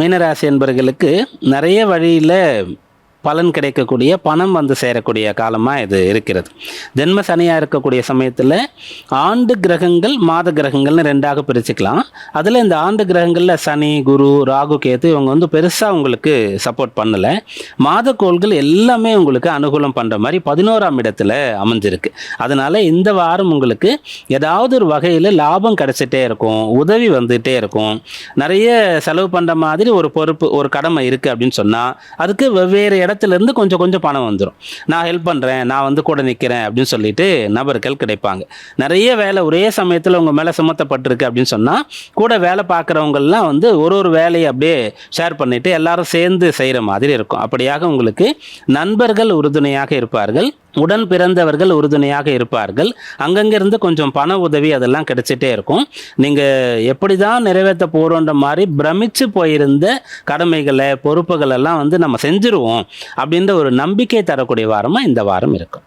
மீனராசி என்பவர்களுக்கு நிறைய வழியில் பலன் கிடைக்கக்கூடிய பணம் வந்து சேரக்கூடிய காலமாக இது இருக்கிறது. ஜென்ம சனியாக இருக்கக்கூடிய சமயத்தில் ஆண்டு கிரகங்கள் மாத கிரகங்கள்னு ரெண்டாக பிரிச்சுக்கலாம். அதில் இந்த ஆண்டு கிரகங்களில் சனி, குரு, ராகு, கேது இவங்க வந்து பெருசாக உங்களுக்கு சப்போர்ட் பண்ணலை. மாத கோள்கள் எல்லாமே உங்களுக்கு அனுகூலம் பண்ணுற மாதிரி 11ஆம் இடத்துல அமைஞ்சிருக்கு. அதனால் இந்த வாரம் உங்களுக்கு ஏதாவது ஒரு வகையில் லாபம் கிடைச்சிட்டே இருக்கும், உதவி வந்துகிட்டே இருக்கும். நிறைய செலவு பண்ணுற மாதிரி ஒரு பொறுப்பு, ஒரு கடமை இருக்குது அப்படின்னு சொன்னால் அதுக்கு வெவ்வேறு இடத்துலேருந்து கொஞ்சம் கொஞ்சம் பணம் வந்துடும். நான் ஹெல்ப் பண்ணுறேன், நான் வந்து கூட நிற்கிறேன் அப்படின்னு சொல்லிட்டு நபர்கள் கிடைப்பாங்க. நிறைய வேலை ஒரே சமயத்தில் உங்கள் மேலே சுமத்தப்பட்டிருக்கு அப்படின்னு சொன்னால் கூட வேலை பார்க்குறவங்கெல்லாம் வந்து ஒரு வேலையை அப்படியே ஷேர் பண்ணிவிட்டு எல்லாரும் சேர்ந்து செய்கிற மாதிரி இருக்கும். அப்படியாக உங்களுக்கு நண்பர்கள் உறுதுணையாக இருப்பார்கள், உடன் பிறந்தவர்கள் உறுதுணையாக இருப்பார்கள். அங்கங்கிருந்து கொஞ்சம் பண உதவி அதெல்லாம் கிடைச்சிட்டே இருக்கும். நீங்கள் எப்படி தான் நிறைவேற்ற போகிறோன்ற மாதிரி பிரமிச்சு போயிருந்த கடமைகளை பொறுப்புகள் எல்லாம் வந்து நம்ம செஞ்சுருவோம் அப்படின்ற ஒரு நம்பிக்கை தரக்கூடிய வாரமாக இந்த வாரம் இருக்கும்.